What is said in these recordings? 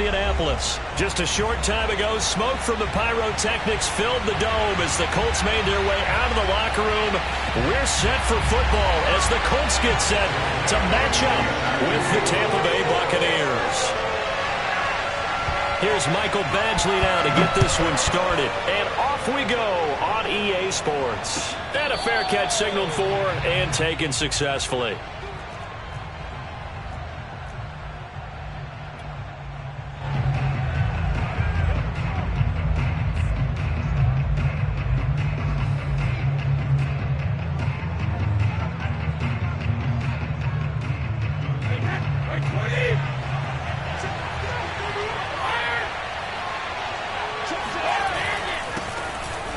Indianapolis. Just a short time ago, smoke from the pyrotechnics filled the dome as the Colts made their way out of the locker room. We're set for football as the Colts get set to match up with the Tampa Bay Buccaneers. Here's Michael Badgley now to get this one started. And off we go on EA Sports. And a fair catch signaled for and taken successfully.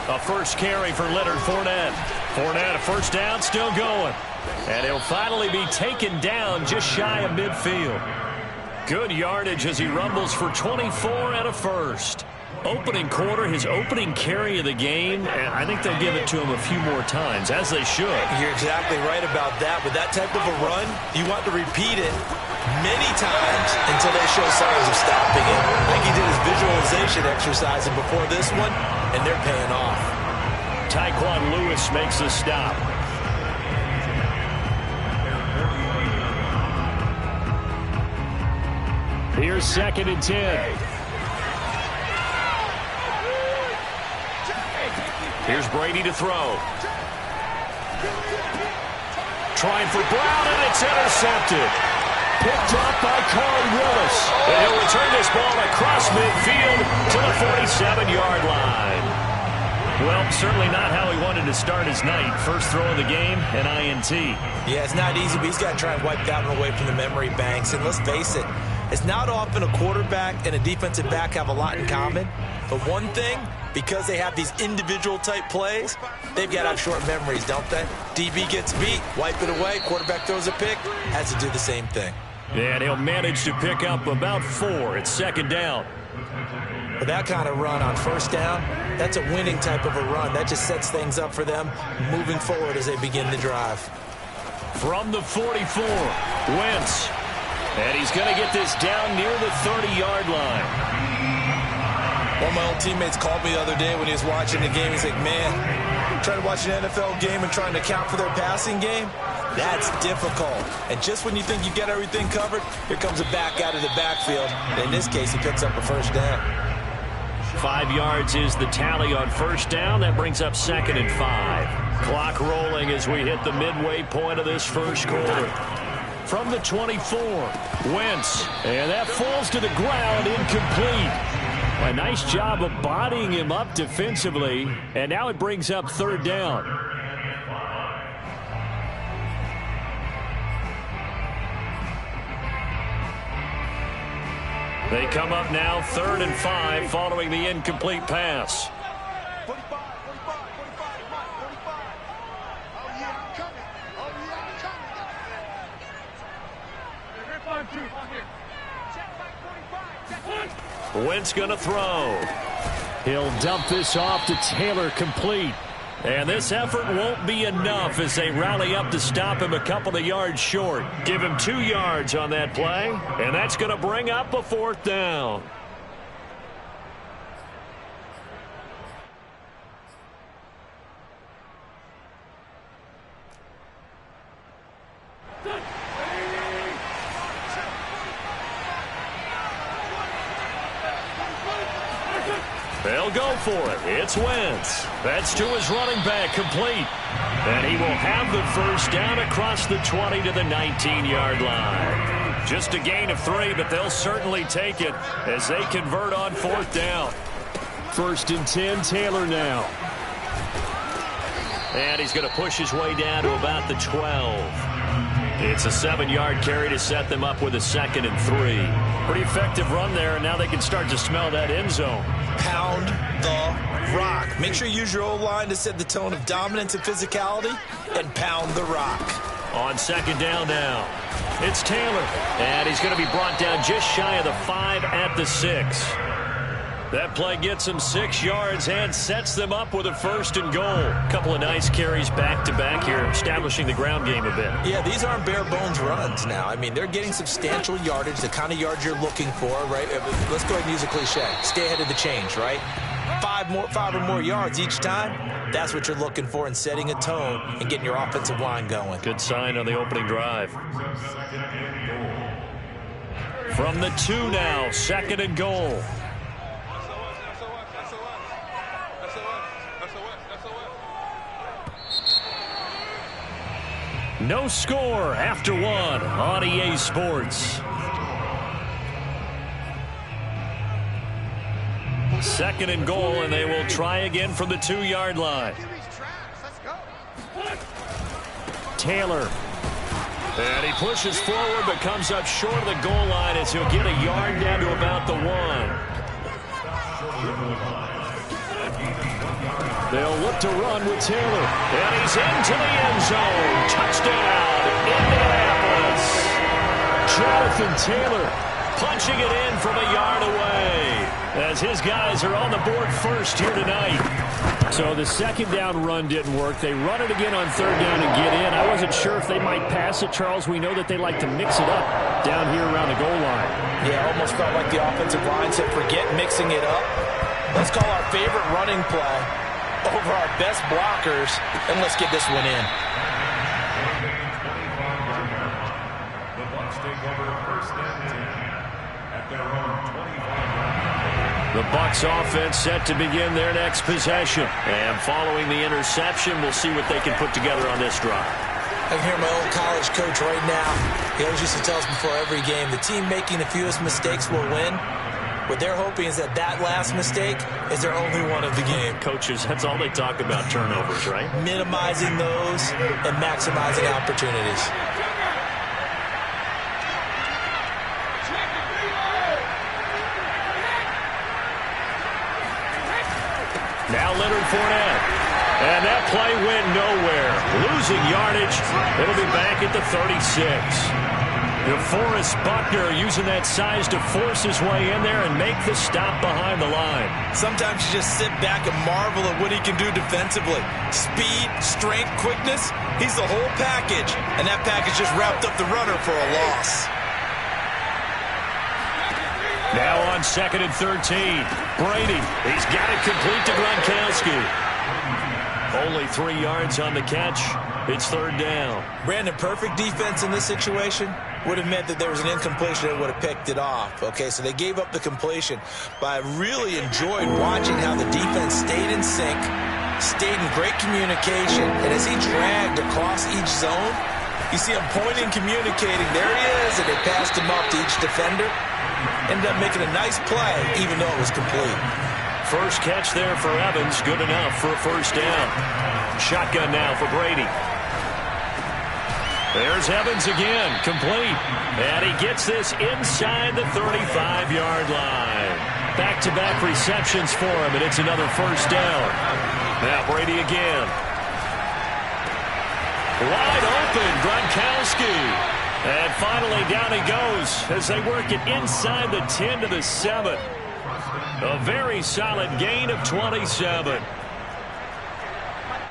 A first carry for Leonard Fournette. Fournette, a first down, still going. And he'll finally be taken down just shy of midfield. Good yardage as he rumbles for 24 and a first. Opening quarter, his opening carry of the game, and I think they'll give it to him a few more times, as they should. You're exactly right about that. With that type of a run, you want to repeat it many times until they show signs of stopping it. Like he did his visualization exercise before this one, and they're paying off. Tyquan Lewis makes the stop. Here's 2nd and 10. Here's Brady to throw. Trying for Brown, and it's intercepted. Picked up by Corey Willis. And he'll return this ball across midfield to the 47-yard line. Well, certainly not how he wanted to start his night. First throw of the game, an INT. Yeah, it's not easy, but he's got to try and wipe that one away from the memory banks. And let's face it, it's not often a quarterback and a defensive back have a lot in common. But one thing, because they have these individual type plays, they've got to have short memories, don't they? DB gets beat, wipe it away, quarterback throws a pick, has to do the same thing. And he'll manage to pick up about 4. It's 2nd down. With that kind of run on first down, that's a winning type of a run. That just sets things up for them moving forward as they begin the drive. From the 44, Wentz. And he's going to get this down near the 30-yard line. One of my old teammates called me the other day when he was watching the game. He's like, man, trying to watch an NFL game and trying to account for their passing game, that's difficult. And just when you think you get everything covered, here comes a back out of the backfield. And in this case, he picks up a first down. 5 yards is the tally on first down. That brings up 2nd and 5. Clock rolling as we hit the midway point of this first quarter. From the 24, Wentz. And that falls to the ground, incomplete. A nice job of bodying him up defensively. And now it brings up 3rd down. They come up now 3rd and 5 following the incomplete pass. Wentz going to throw. He'll dump this off to Taylor, complete. And this effort won't be enough as they rally up to stop him a couple of yards short. Give him 2 yards on that play, and that's going to bring up a 4th down. They'll go for it. It's Wentz. That's to his running back, complete. And he will have the first down across the 20 to the 19-yard line. Just a gain of 3, but they'll certainly take it as they convert on 4th down. 1st and 10, Taylor now. And he's going to push his way down to about the 12. It's a 7-yard carry to set them up with a 2nd and 3. Pretty effective run there, and now they can start to smell that end zone. Pound the rock. Make sure you use your O-line to set the tone of dominance and physicality, and pound the rock. On 2nd down now, it's Taylor. And he's going to be brought down just shy of the 5 at the 6. That play gets them 6 yards and sets them up with a 1st and goal. A couple of nice carries back-to-back here, establishing the ground game a bit. Yeah, these aren't bare-bones runs now. I mean, they're getting substantial yardage, the kind of yards you're looking for, right? Let's go ahead and use a cliche. Stay ahead of the change, right? 5 or more yards each time. That's what you're looking for in setting a tone and getting your offensive line going. Good sign on the opening drive. From the 2 now, 2nd and goal. No score after 1 on EA Sports. 2nd and goal, and they will try again from the 2-yard line. Taylor. And he pushes forward but comes up short of the goal line as he'll get a yard down to about the 1. They'll look to run with Taylor. And he's into the end zone. Touchdown, Indianapolis. Jonathan Taylor punching it in from a yard away as his guys are on the board first here tonight. So the 2nd down run didn't work. They run it again on 3rd down and get in. I wasn't sure if they might pass it, Charles. We know that they like to mix it up down here around the goal line. Yeah, almost felt like the offensive line said, forget mixing it up. Let's call our favorite running play over our best blockers, and let's get this one in. The Bucs take over 1st and 10 at their own 25. The Bucs offense set to begin their next possession. And following the interception, we'll see what they can put together on this drive. I can hear my old college coach right now. He always used to tell us before every game, the team making the fewest mistakes will win. What they're hoping is that last mistake is their only one of the game. Coaches, that's all they talk about, turnovers, right? Minimizing those and maximizing opportunities. Now Leonard Fournette. And that play went nowhere. Losing yardage. It'll be back at the 36. DeForest Buckner using that size to force his way in there and make the stop behind the line. Sometimes you just sit back and marvel at what he can do defensively. Speed, strength, quickness, he's the whole package. And that package just wrapped up the runner for a loss. Now on 2nd and 13. Brady, he's got it complete to Gronkowski. Only 3 yards on the catch. It's 3rd down. Brandon, perfect defense in this situation would have meant that there was an incompletion that would have picked it off. Okay, so they gave up the completion. But I really enjoyed watching how the defense stayed in sync, stayed in great communication, and as he dragged across each zone, you see him pointing, communicating. There he is, and they passed him off to each defender. Ended up making a nice play, even though it was complete. First catch there for Evans. Good enough for a 1st down. Shotgun now for Brady. There's Evans again, complete. And he gets this inside the 35-yard line. Back-to-back receptions for him, and it's another 1st down. Now Brady again. Wide open, Gronkowski. And finally down he goes as they work it inside the 10 to the 7. A very solid gain of 27.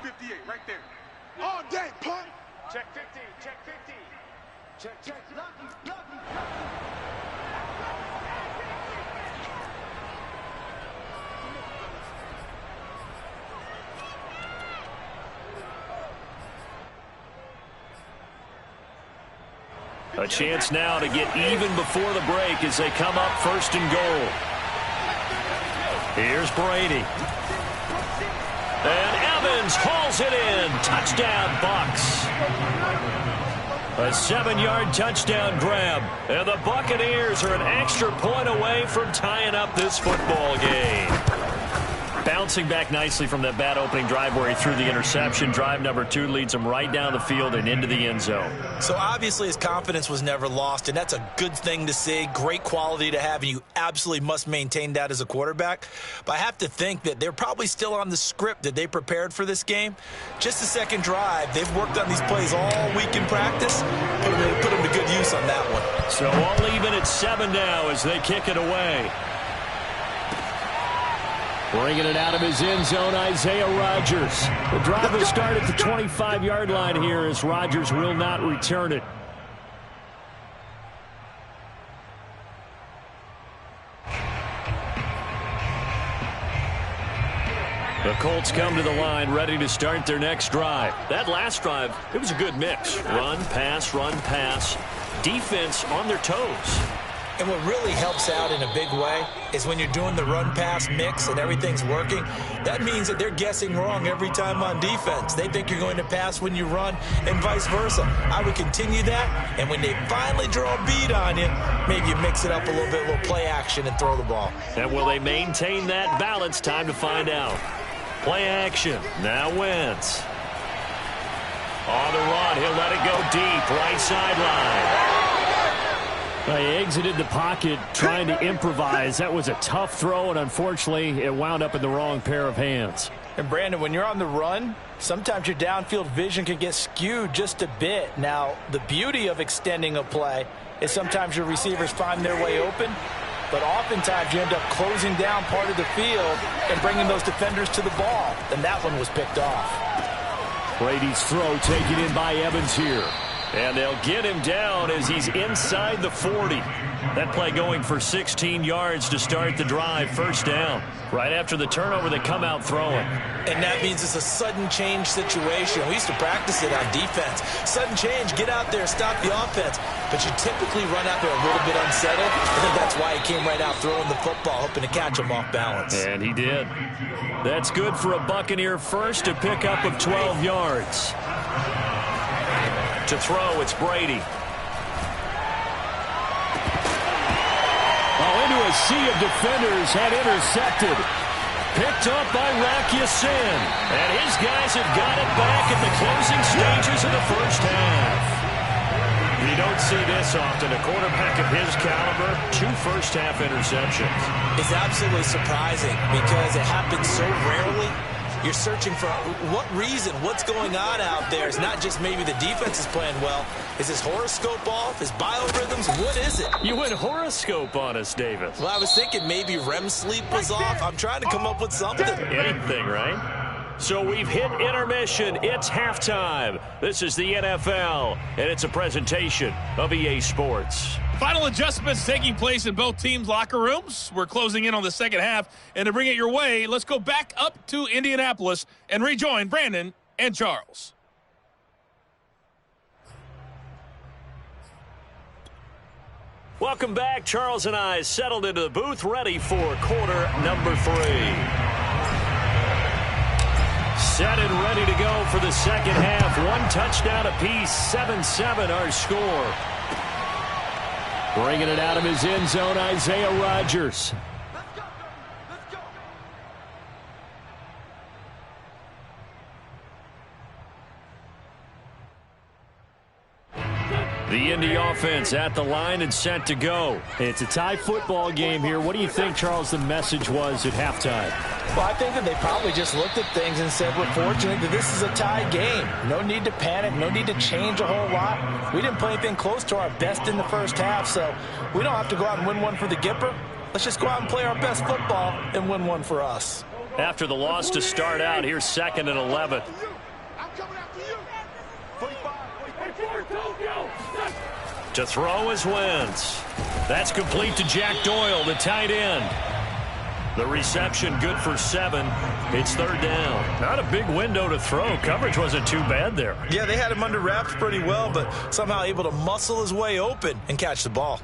58 right there. All day, punt. Check 50, check 50. Check. Lucky. A chance now to get even before the break as they come up 1st and goal. Here's Brady. And Evans hauls it in. Touchdown, Bucs. A 7-yard touchdown grab. And the Buccaneers are an extra point away from tying up this football game. Bouncing back nicely from that bad opening drive where he threw the interception. Drive number 2 leads him right down the field and into the end zone. So obviously his confidence was never lost, and that's a good thing to see. Great quality to have, and you absolutely must maintain that as a quarterback. But I have to think that they're probably still on the script that they prepared for this game. Just the 2nd drive, they've worked on these plays all week in practice. Put them to good use on that one. So all even at 7 now as they kick it away. Bringing it out of his end zone, Isaiah Rodgers. The drive will start at the 25-yard line here as Rodgers will not return it. The Colts come to the line ready to start their next drive. That last drive, it was a good mix. Run, pass. Defense on their toes. And what really helps out in a big way is when you're doing the run-pass mix and everything's working, that means that they're guessing wrong every time on defense. They think you're going to pass when you run and vice versa. I would continue that, and when they finally draw a bead on you, maybe you mix it up a little bit, a little play action and throw the ball. And will they maintain that balance? Time to find out. Play action. Now Wentz. On the run, he'll let it go deep, right sideline. He exited the pocket trying to improvise. That was a tough throw, and unfortunately, it wound up in the wrong pair of hands. And Brandon, when you're on the run, sometimes your downfield vision can get skewed just a bit. Now, the beauty of extending a play is sometimes your receivers find their way open, but oftentimes you end up closing down part of the field and bringing those defenders to the ball. And that one was picked off. Brady's throw taken in by Evans here. And they'll get him down as he's inside the 40. That play going for 16 yards to start the drive. First down. Right after the turnover, they come out throwing. And that means it's a sudden change situation. We used to practice it on defense. Sudden change, get out there, stop the offense. But you typically run out there a little bit unsettled. I think that's why he came right out throwing the football, hoping to catch him off balance. And he did. That's good for a Buccaneer first, a pickup of 12 yards. To throw, it's Brady. Into a sea of defenders, had intercepted. Picked up by Rock Ya-Sin. And his guys have got it back at the closing stages of the first half. You don't see this often. A quarterback of his caliber, 2 first-half interceptions. It's absolutely surprising because it happens so rarely. You're searching for what reason, what's going on out there. It's not just maybe the defense is playing well. Is his horoscope off? His biorhythms? What is it? You went horoscope on us, Davis. Well, I was thinking maybe REM sleep was off. I'm trying to come up with something. Anything, right? So we've hit intermission. It's halftime. This is the NFL, and it's a presentation of EA Sports. Final adjustments taking place in both teams' locker rooms. We're closing in on the second half. And to bring it your way, let's go back up to Indianapolis and rejoin Brandon and Charles. Welcome back. Charles and I settled into the booth, ready for quarter number 3. Set and ready to go for the second half. 1 touchdown apiece, 7-7 our score. Bringing it out of his end zone, Isaiah Rodgers. The Indy offense at the line and set to go. It's a tie football game here. What do you think, Charles, the message was at halftime? Well, I think that they probably just looked at things and said, we're fortunate that this is a tie game. No need to panic. No need to change a whole lot. We didn't play anything close to our best in the first half, so we don't have to go out and win one for the Gipper. Let's just go out and play our best football and win one for us. After the loss to start out, here's 2nd and 11. To throw is Wentz. That's complete to Jack Doyle, the tight end. The reception good for 7. It's 3rd down. Not a big window to throw. Coverage wasn't too bad there. Yeah, they had him under wraps pretty well, but somehow able to muscle his way open and catch the ball.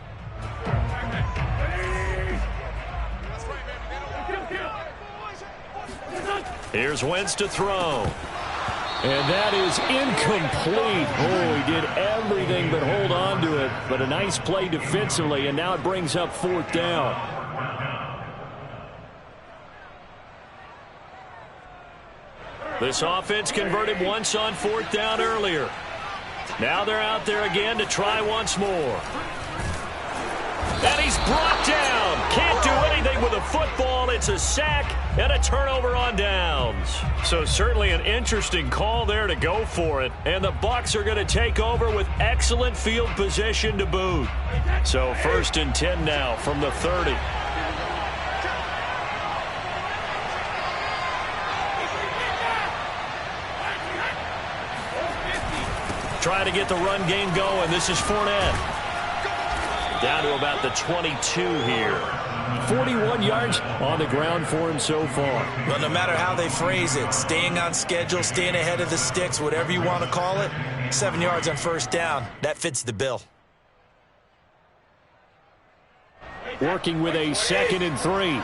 Here's Wentz to throw. And that is incomplete. Oh, he did everything but hold on to it. But a nice play defensively, and now it brings up 4th down. This offense converted once on 4th down earlier. Now they're out there again to try once more. And he's brought down. Can't do anything with a football. It's a sack and a turnover on downs. So certainly an interesting call there to go for it. And the Bucs are going to take over with excellent field position to boot. So 1st and 10 now from the 30. try to get the run game going. This is Fournette. Down to about the 22 here. 41 yards on the ground for him so far. Well, no matter how they phrase it, staying on schedule, staying ahead of the sticks, whatever you want to call it, 7 yards on first down, that fits the bill. Working with a 2nd and 3.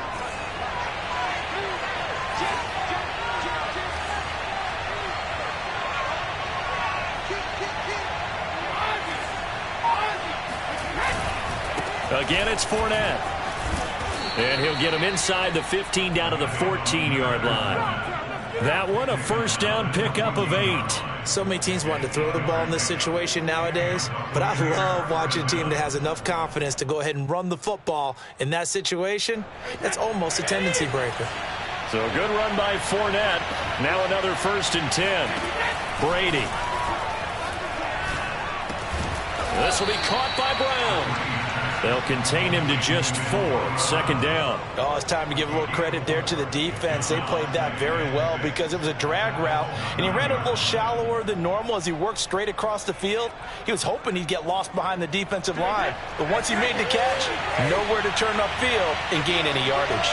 Again, it's Fournette. And he'll get him inside the 15 down to the 14-yard line. That one, a first down pickup of 8. So many teams want to throw the ball in this situation nowadays, but I love watching a team that has enough confidence to go ahead and run the football. In that situation, that's almost a tendency breaker. So a good run by Fournette. Now another 1st and 10. Brady. This will be caught by Brown. They'll contain him to just 4. 2nd down. Oh, it's time to give a little credit there to the defense. They played that very well because it was a drag route, and he ran a little shallower than normal as he worked straight across the field. He was hoping he'd get lost behind the defensive line, but once he made the catch, nowhere to turn upfield and gain any yardage.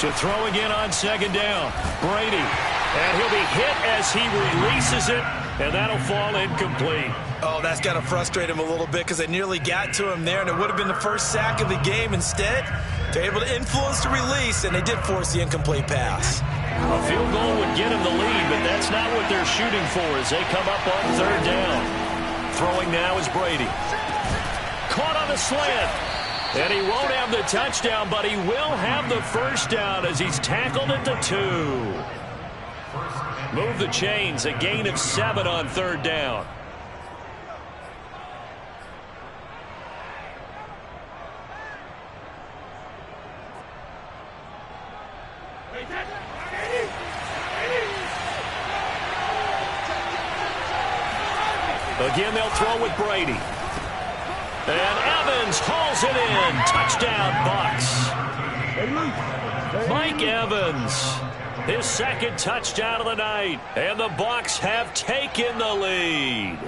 To throw again on 2nd down. Brady. And he'll be hit as he releases it, and that'll fall incomplete. Oh, that's got to frustrate him a little bit because they nearly got to him there, and it would have been the first sack of the game. Instead, they're able to influence the release, and they did force the incomplete pass. A field goal would get him the lead, but that's not what they're shooting for as they come up on 3rd down. Throwing now is Brady. Caught on the slant. And he won't have the touchdown, but he will have the first down as he's tackled at the 2. Move the chains, a gain of 7 on 3rd down. Again, they'll throw with Brady. And Evans hauls it in. Touchdown, Bucs. Mike Evans, his 2nd touchdown of the night. And the Bucs have taken the lead.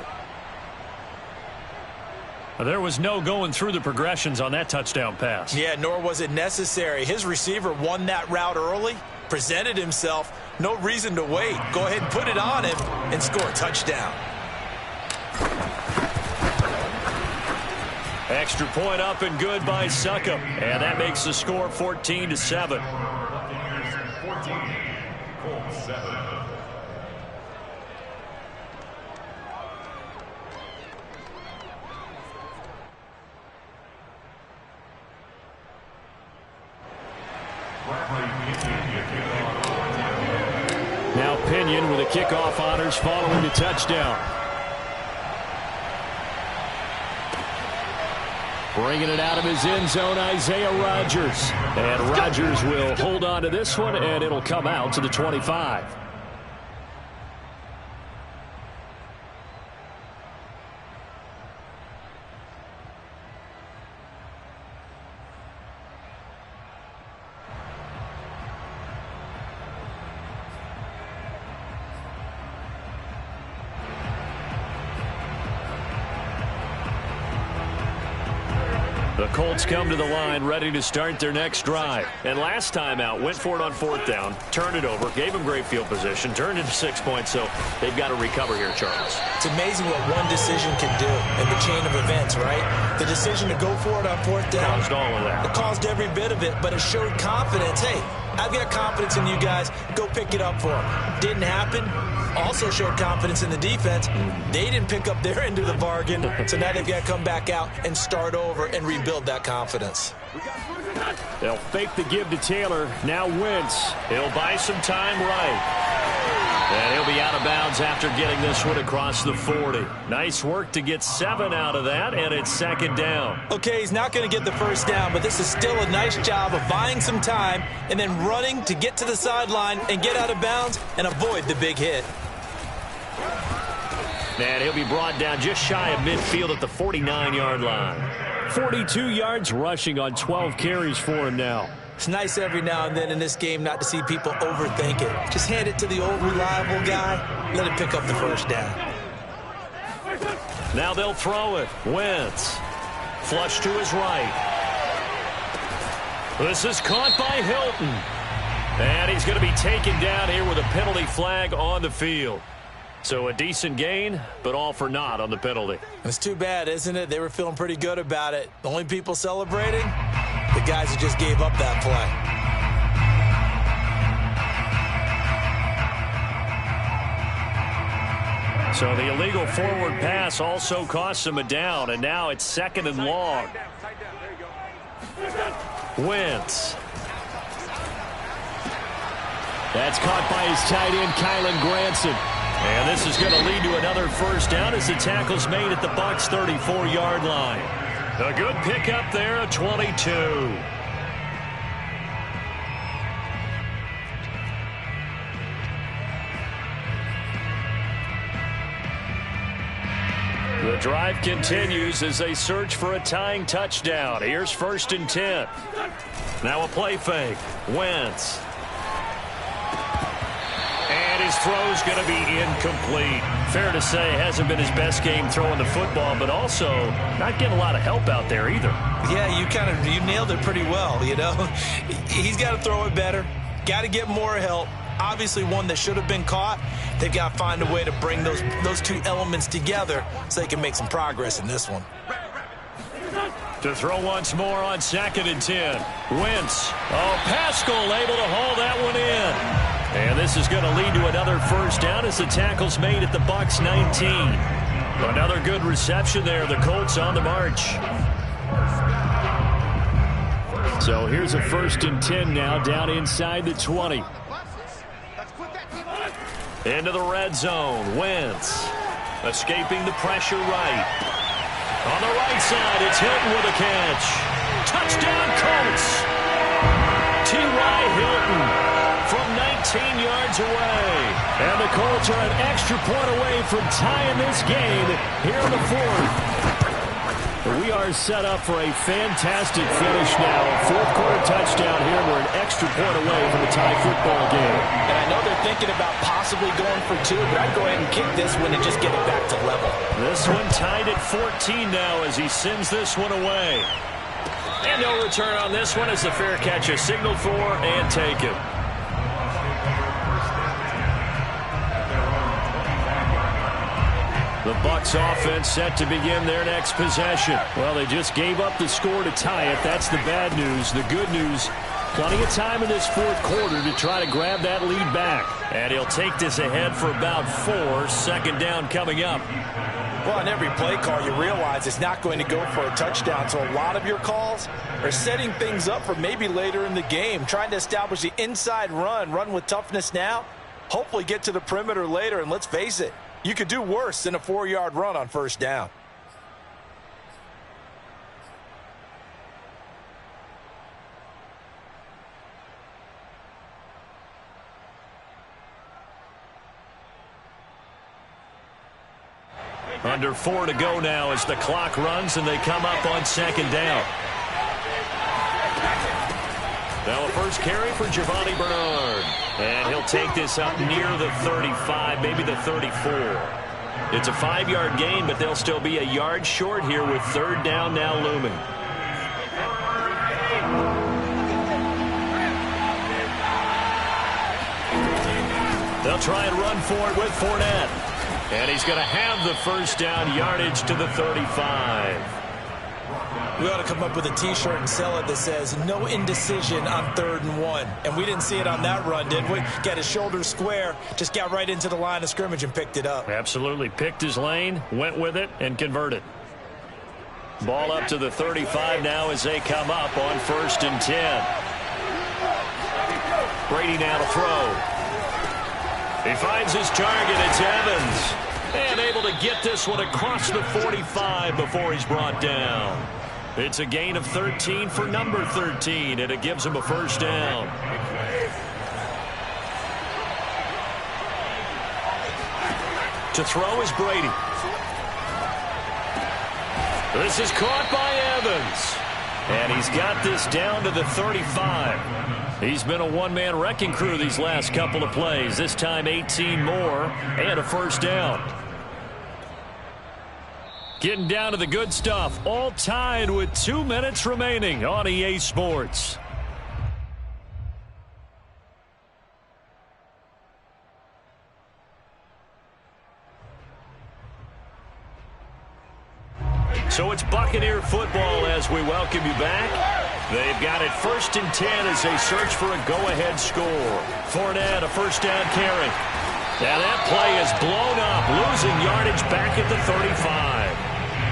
There was no going through the progressions on that touchdown pass. Yeah, nor was it necessary. His receiver won that route early, presented himself. No reason to wait. Go ahead and put it on him and score a touchdown. Extra point up and good by Succop. And that makes the score 14-7. Buccaneers 14, Colts 7. Now Pinion with a kickoff honors following the touchdown. Bringing it out of his end zone, Isaiah Rodgers. And Rodgers will hold on to this one, and it'll come out to the 25. The Colts come to the line ready to start their next drive. And last time out, went for it on 4th down, turned it over, gave them great field position, turned into 6 points, so they've got to recover here, Charles. It's amazing what one decision can do in the chain of events, right? The decision to go for it on 4th down. Caused all of that. It caused every bit of it, but it showed confidence. Hey, I've got confidence in you guys. Go pick it up for them. Didn't happen. Also showed confidence in the defense. They didn't pick up their end of the bargain, so now they've got to come back out and start over and rebuild that confidence. They'll fake the give to Taylor. Now Wentz. He'll buy some time right. And he'll be out of bounds after getting this one across the 40. Nice work to get 7 out of that, and it's 2nd down. Okay, he's not going to get the first down, but this is still a nice job of buying some time and then running to get to the sideline and get out of bounds and avoid the big hit. And he'll be brought down just shy of midfield at the 49-yard line. 42 yards rushing on 12 carries for him now. It's nice every now and then in this game not to see people overthink it. Just hand it to the old reliable guy. Let him pick up the first down. Now they'll throw it. Wentz. Flush to his right. This is caught by Hilton. And he's going to be taken down here with a penalty flag on the field. So a decent gain, but all for naught on the penalty. It's too bad, isn't it? They were feeling pretty good about it. The only people celebrating? The guys who just gave up that play. So the illegal forward pass also costs him a down, and now it's 2nd and long. Wentz. That's caught by his tight end, Kylen Granson. And this is going to lead to another first down as the tackle's made at the Bucs' 34-yard line. A good pickup there, a 22. The drive continues as they search for a tying touchdown. Here's 1st and 10. Now a play fake. Wentz. And his throw's going to be incomplete. Fair to say, hasn't been his best game throwing the football, but also not getting a lot of help out there either. Yeah, you nailed it pretty well, you know. He's got to throw it better. Got to get more help. Obviously one that should have been caught. They've got to find a way to bring those two elements together so they can make some progress in this one. To throw once more on 2nd and 10. Wentz. Oh, Pascal able to haul that one in. And this is going to lead to another first down as the tackle's made at the Bucs' 19. Another good reception there. The Colts on the march. So here's a 1st and 10 now down inside the 20. Into the red zone. Wentz escaping the pressure right. On the right side, it's Hilton with a catch. Touchdown, Colts. T.Y. Hilton from 19 yards away. And the Colts are an extra point away from tying this game here in the 4th. We are set up for a fantastic finish now. A 4th-quarter touchdown here. We're an extra point away from a tie football game. And I know they're thinking about possibly going for 2, but I'd go ahead and kick this one and just get it back to level. This one tied at 14 now as he sends this one away. And no return on this one as the fair catch is signaled for and taken. The Bucs offense set to begin their next possession. Well, they just gave up the score to tie it. That's the bad news. The good news, plenty of time in this 4th quarter to try to grab that lead back. And he'll take this ahead for about 4. 2nd down coming up. Well, on every play call, you realize it's not going to go for a touchdown. So a lot of your calls are setting things up for maybe later in the game, trying to establish the inside run with toughness now, hopefully get to the perimeter later. And let's face it, you could do worse than a 4-yard run on 1st down. Under 4 to go now as the clock runs and they come up on 2nd down. Now a first carry for Giovanni Bernard. And he'll take this up near the 35, maybe the 34. It's a 5-yard gain, but they'll still be a yard short here with 3rd down now looming. They'll try and run for it with Fournette. And he's going to have the first down, yardage to the 35. We ought to come up with a T-shirt and sell it that says, no indecision on 3rd and 1. And we didn't see it on that run, did we? Got his shoulders square, just got right into the line of scrimmage and picked it up. Absolutely. Picked his lane, went with it, and converted. Ball up to the 35 now as they come up on 1st and 10. Brady now to throw. He finds his target. It's Evans. And able to get this one across the 45 before he's brought down. It's a gain of 13 for number 13, and it gives him a first down. To throw is Brady. This is caught by Evans. And he's got this down to the 35. He's been a one-man wrecking crew these last couple of plays. This time 18 more and a first down. Getting down to the good stuff. All tied with 2 minutes remaining on EA Sports. So it's Buccaneer football as we welcome you back. They've got it 1st and 10 as they search for a go-ahead score. Fournette, a first down carry. Now that play is blown up, losing yardage back at the 35.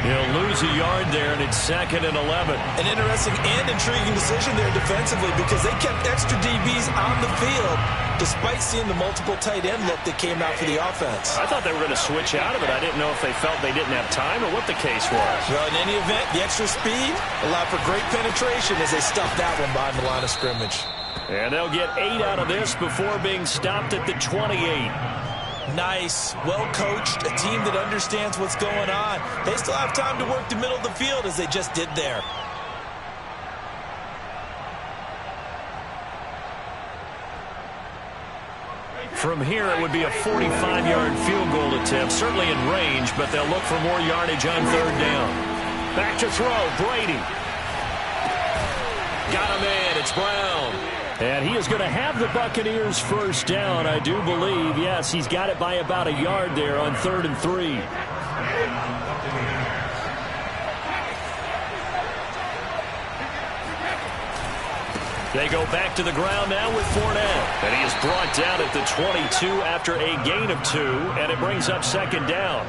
He'll lose a yard there, and it's 2nd and 11. An interesting and intriguing decision there defensively because they kept extra DBs on the field despite seeing the multiple tight end look that came out for the offense. I thought they were going to switch out of it. I didn't know if they felt they didn't have time or what the case was. Well, in any event, the extra speed allowed for great penetration as they stuffed that one behind the line of scrimmage. And they'll get 8 out of this before being stopped at the 28. Nice, well-coached, a team that understands what's going on. They still have time to work the middle of the field as they just did there. From here, it would be a 45-yard field goal attempt, certainly in range, but they'll look for more yardage on 3rd down. Back to throw, Brady. Got him in, it's Brown. And he is going to have the Buccaneers first down, I do believe. Yes, he's got it by about a yard there on 3rd and 3. They go back to the ground now with Fournette. And he is brought down at the 22 after a gain of 2, and it brings up 2nd down.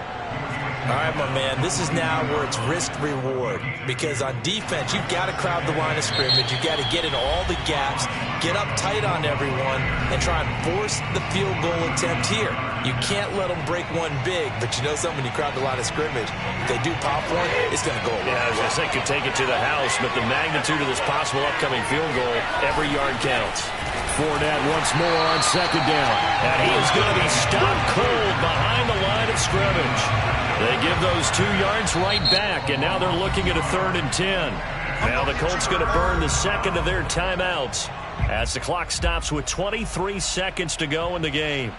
All right, my man, this is now where it's risk-reward because on defense, you've got to crowd the line of scrimmage. You've got to get in all the gaps, get up tight on everyone, and try and force the field goal attempt here. You can't let them break one big, but you know something, when you crowd the line of scrimmage, if they do pop one, it's going to go away. Yeah, I was going to say, could take it to the house, but the magnitude of this possible upcoming field goal, every yard counts. Fournette once more on 2nd down. And he is going to be stopped cold behind the line of scrimmage. They give those 2 yards right back, and now they're looking at a 3rd and 10. Now the Colts going to burn the 2nd of their timeouts as the clock stops with 23 seconds to go in the game.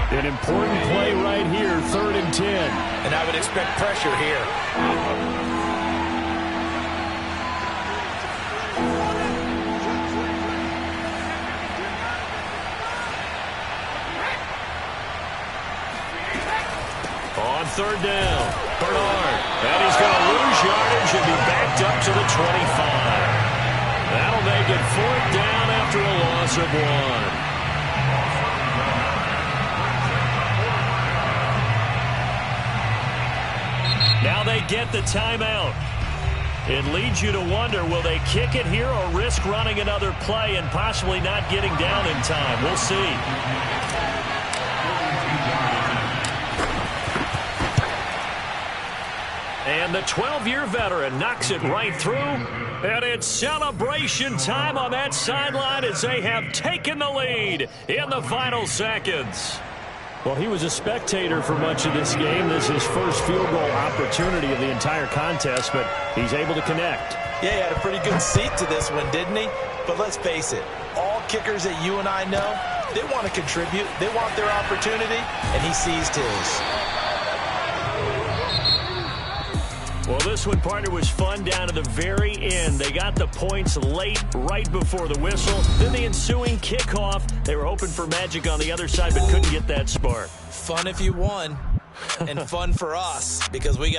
An important play right here, 3rd and 10. And I would expect pressure here. On 3rd down, Bernard. And he's going to lose yardage and be backed up to the 25. That'll make it 4th down after a loss of 1. Now they get the timeout. It leads you to wonder, will they kick it here or risk running another play and possibly not getting down in time? We'll see. And the 12-year veteran knocks it right through. And it's celebration time on that sideline as they have taken the lead in the final seconds. Well, he was a spectator for much of this game. This is his first field goal opportunity of the entire contest, but he's able to connect. Yeah, he had a pretty good seat to this one, didn't he? But let's face it, all kickers that you and I know, they want to contribute. They want their opportunity, and he seized his. Well, this one, partner, was fun down to the very end. They got the points late, right before the whistle. Then the ensuing kickoff. They were hoping for magic on the other side, but couldn't get that spark. Fun if you won, and fun for us, because we got